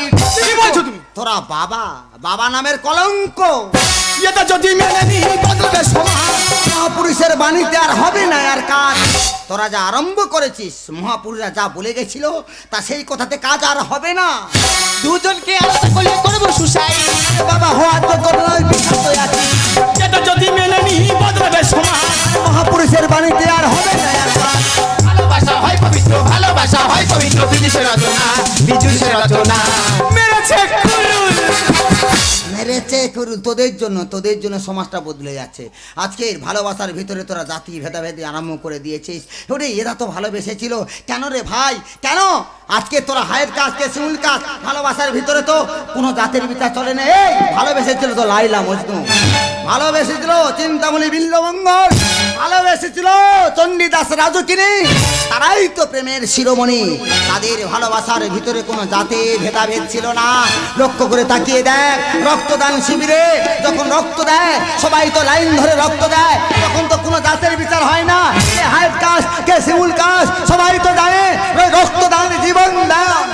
কি বলছো তুমি? তোরা বাবা, বাবা নামের কলঙ্ক। এটা যদি মেনে নি বদলাবে সমাজ। মহাপুরুষের বাণীতে আর হবে না আর কাজ। তোরা যা আরম্ভ করেছিস, মহাপুরুষরা যা বলে গেছিল, তা সেই কথাতে কাজ আর হবে না। দুজনকে একসাথে করলে করবো সুসাইড। বাবা হওয়ার যোগ্যতা নয়, বিষাক্ত একই। এটা যদি মেনে নি বদলাবে সমাজ। মহাপুরুষের বাণীতে আর হবে না আর কাজ। ভালোবাসা হয় পবিত্র, ভালোবাসা হয় পবিত্র, বিদেশের রচনা, বিজুষের রচনা। মেরেছে কুরুল। মেরেছে করুন তোদের জন্য সমাজটা বদলে যাচ্ছে। আজকের ভালোবাসার ভিতরে তোরা জাতি ভেদাভেদি আরম্ভ করে দিয়েছিস। ওরে এরা তো ভালোবেসেছিল, কেন রে ভাই কেন? আজকে তোরা হায়ের কাজ কে শিমুল কাজ। ভালোবাসার ভিতরে তো কোনো জাতের বিচার চলে না। এই ভালোবেসেছিল তো লাইলা মজনু, ভালোবেসেছিল চিন্তামণি বিল্লমঙ্গল, ভালোবেসেছিল চণ্ডীদাস রাজকিনী। তারাই তো প্রেমের শিরোমণি। তাদের ভালোবাসার ভিতরে কোনো জাতি ভেদাভেদ ছিল না। লক্ষ্য করে তাকিয়ে দেখ, রক্তদান শিবিরে যখন রক্ত দেয় সবাই তো লাইন ধরে রক্ত দেয়, তখন তো কোনো জাতের বিচার হয় না। কে হায়ের কাজ কে শিমুল কাজ সবাই তো জানে। ওই রক্তদান জীবন দান,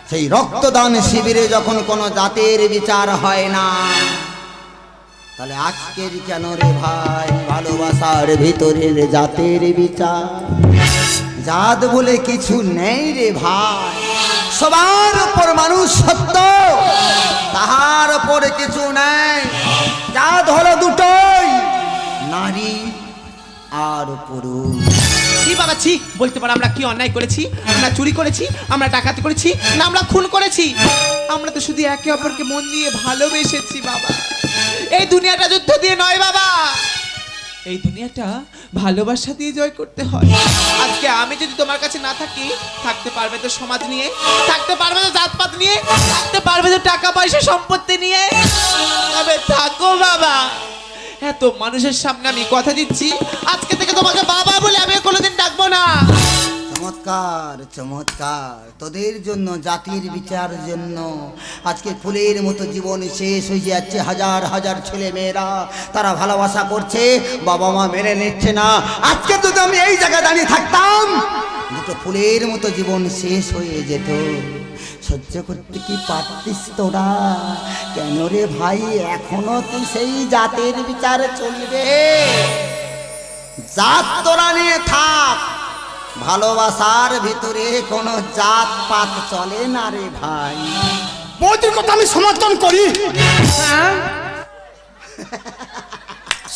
সেই রক্তদান শিবিরে যখন কোনো জাতের বিচার হয় না, তাহলে আজকের কেন রে ভাই ভালোবাসার ভিতরের জাতের বিচার? জাত বলে কিছু নেই রে ভাই, সবার উপর মানুষ সত্য, তাহার উপরে কিছু নেই। জাত হলো দুটোই, নারী আর পুরুষ। ছি বাবা ছি, বলতে পারো আমরা কি অন্যায় করেছি? আমরা চুরি করেছি, আমরা ডাকাতি করেছি, না আমরা খুন করেছি? আমরা তো শুধু একে অপরকে মন দিয়ে ভালোবেসেছি বাবা। এই দুনিয়াটা যুদ্ধ দিয়ে নয় বাবা, এই দুনিয়াটা ভালোবাসা দিয়ে জয় করতে হয়। আজকে আমি যদি তোমার কাছে না থাকি, থাকতে পারবে তো সমাজ নিয়ে, থাকতে পারবে তো জাতপাত নিয়ে, থাকতে পারবে তো টাকা পয়সা সম্পত্তি নিয়ে। তবে থাকো বাবা। এত মানুষের সামনে আমি কথা দিচ্ছি, আজকে থেকে তোমাকে বাবা বলে আমি কোনোদিন ডাকবো না। চমৎকার চমৎকার, তোদের জন্য জাতির বিচার জন্য আজকে ফুলের মতো জীবন শেষ হয়ে যাচ্ছে। হাজার হাজার ছেলে মেয়েরা তারা ভালোবাসা করছে, বাবা মা মেনে নিচ্ছে না। আজকে যদি আমি এই জায়গায় দাঁড়িয়ে থাকতাম, দুটো ফুলের মতো জীবন শেষ হয়ে যেত। সহ্য করতে কি পারতিস তোরা? কেন রে ভাই এখনো তুই সেই জাতের বিচার চলবে? জাত তোরা নিয়ে থাক, ভালোবাসার ভিতরে কোনো জাত পাত চলে না রে ভাই। বৌদির কথা আমি সমর্থন করি।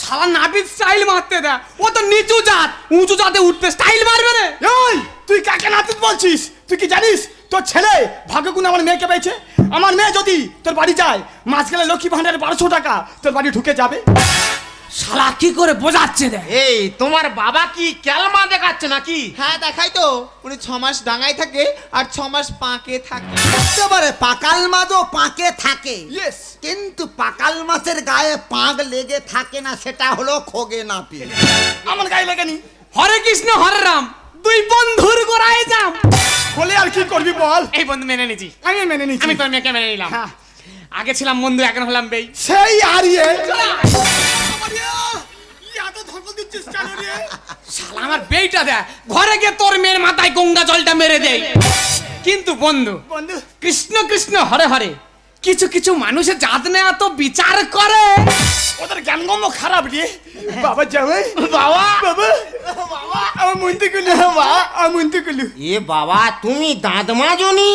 শালা নাপিত স্টাইল মারতে দেয়, ও তো নিচু জাত, উঁচু জাতে উঠতে স্টাইল মারবে রে। এই তুই কাকে নাপিত বলছিস? তুই কি জানিস তোর ছেলে ভাগ্য গুণ আমার মেয়েকে পেয়েছে? আমার মেয়ে যদি তোর বাড়ি যায়, মাস গেলে লক্ষ্মী ভান্ডারে 1200 টাকা তোর বাড়ি ঢুকে যাবে। শালা কি করে বোঝাচ্ছে দেখ। এই তোমার বাবা কি ক্যালমা দেখাচ্ছে নাকি? হ্যাঁ দেখাই তো, উনি 6 মাস ডাঙায় থাকে আর 6 মাস পাঁকে থাকে। একেবারে পাকাল মাছও পাকে থাকে, ইয়েস। কিন্তু পাকাল মাছের গায়ে পাক লেগে থাকে না, সেটা হলো খোগে না পেয়ে। আমার গায়ে লাগেনি হরে কৃষ্ণ হরে রাম, দুই বন্ধুর গোড়ায় যাম। বলে আর কি করবি বল? এই বন্ধু মেনে নিছি, আমি মেনে নিচ্ছি। আমি তোর মেয়েকে মেনে নিলাম। হ্যাঁ। আগে ছিলাম বন্ধু, এখন হলাম বেই। সেই আরিয়ে এত ধর্ম দিচ্ছিস কেন রে? শালা আমার বেইটা দেখ, ঘরে গিয়ে তোর মেয়ের মাথায় গঙ্গা জলটা মেরে দেই। কিন্তু বন্ধু, বন্ধু কৃষ্ণ কৃষ্ণ হরে হরে, কিছু কিছু মানুষের জাত নেওয়া তো বিচার করে। ওদের জ্ঞানগম্য খারাপ রে। বাবা যাবে বাবা বাবা বাবা আমার মনতে গেল বাবা, আমার মনতে গেল। এ বাবা তুমি দাঁত মাজনি?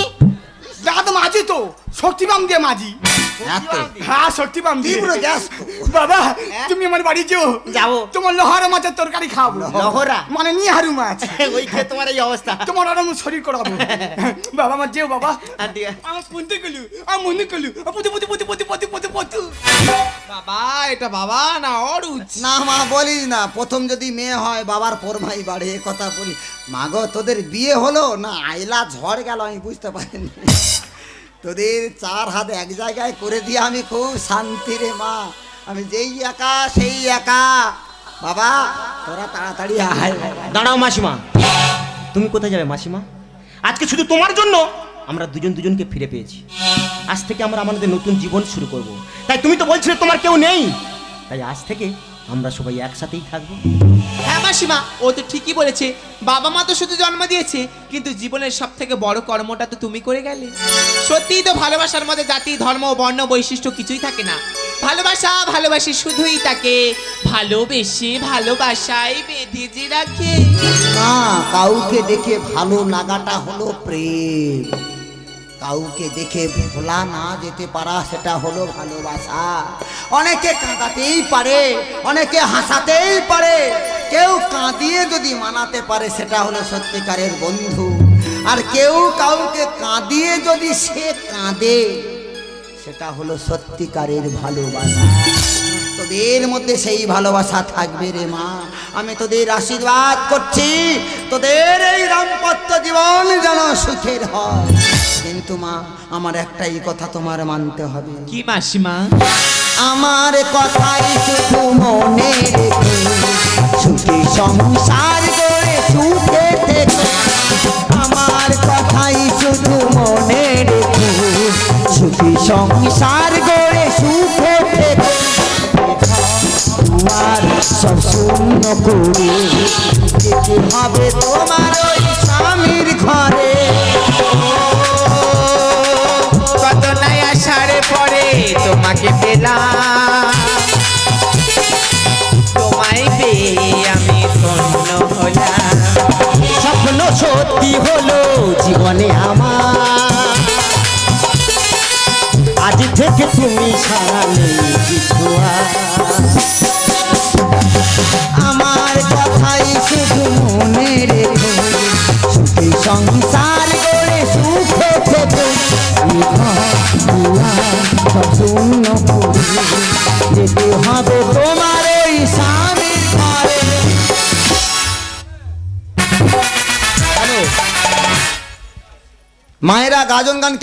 দাঁত মাঝি তো শক্তিবাম দিয়ে মাঝি। হ্যাঁ শক্তিবাম দিয়ে। তীব্র গ্যাস। বাবা তুমি আমার বাড়ি যেও, যাবো। তোমার লোহার মাছের তরকারি খাবো। লহরা? মানে নিয়ে হারু মাছ, ওই খেয়ে তোমার এই অবস্থা। তোমার আরাম শরীর করাবো। বাবা আমার যেও বাবা। আর দিয়ে আমার মনতে গেল, আমার মনে গেল। পতি পতি পতি পতি পতি পতি পতি। বাবা এটা বাবা না অরুচ? না মা বলিস না, প্রথম যদি মেয়ে হয় বাবার পরমাই বাড়ে, এ কথা বলি। মাগো তোদের বিয়ে হলো না আইলা ঝড় গেল আমি বুঝতে পারিনি। তোদের 4 হাত এক জায়গায় করে দিয়ে আমি খুব শান্তি রে মা। আমি যেই একা সেই একা। বাবা তোরা তাড়াতাড়ি আয়। দাঁড়াও মাসিমা, তুমি কোথায় যাবে মাসিমা? আজকে শুধু তোমার জন্য আমরা দুজন দুজনকে ফিরে পেয়েছি। আজ থেকে আমরা আমাদের নতুন জীবন শুরু করব। তাই তুমি তো বলছিলে তোমার কেউ নেই, তাই আজ থেকে আমরা সবাই একসাথেই থাকবো। হ্যাঁ মাসিমা, ও তো ঠিকই বলেছে। বাবা মা তো শুধু জন্ম দিয়েছে, কিন্তু জীবনের সব থেকে বড় কর্মটা তো তুমি করে গেলে। সত্যিই তো ভালোবাসার মধ্যে জাতি ধর্ম বর্ণ বৈশিষ্ট্য কিছুই থাকে না। ভালোবাসা ভালোবাসি শুধুই তাকে, ভালোবেসে ভালোবাসায় বেঁধে যে রাখে। না, কাউকে দেখে ভালো লাগাটা হলো প্রেম। কাউকে দেখে ভোলা না যেতে পারা সেটা হলো ভালোবাসা। অনেকে কাঁদাতেই পারে, অনেকে হাসাতেই পারে, কেউ কাঁদিয়ে যদি মানাতে পারে সেটা হলো সত্যিকারের বন্ধু। আর কেউ কাউকে কাঁদিয়ে যদি সে কাঁদে সেটা হলো সত্যিকারের ভালোবাসা। তোদের মধ্যে সেই ভালোবাসা থাকবে রে মা। আমি তোদের আশীর্বাদ করছি, তোদের এই দাম্পত্য জীবন যেন সুখের হয়। কিন্তু মা আমার একটাই কথা তোমার মানতে হবে। কি মাসিমা? আমার কথাই শুধু মনে রেখে সুখী সংসার গড়ে সুখে থেকো। আমার কথাই শুধু মনে রেখে সুখী সংসার গড়ে সুখে থেকো। তোমার সব শূন্য করে যেতে হবে তোমার ওই স্বামীর ঘরে। কত নাই আসার পরে তোমাকে পেলাম, তোমায় পেয়ে আমি ধন্য হলাম। স্বপ্ন সত্যি হলো জীবনে আমার, আজ থেকে তুমি ছাড়া নেই কিছু আর। আমার কথাই শুধু মনে রেখো সুখী সংসার গড়ে সুখে থেকো। শূন্য করে যেতে হবে তোমার ওই স্বামীর ঘরে। মায়েরা গাজন গান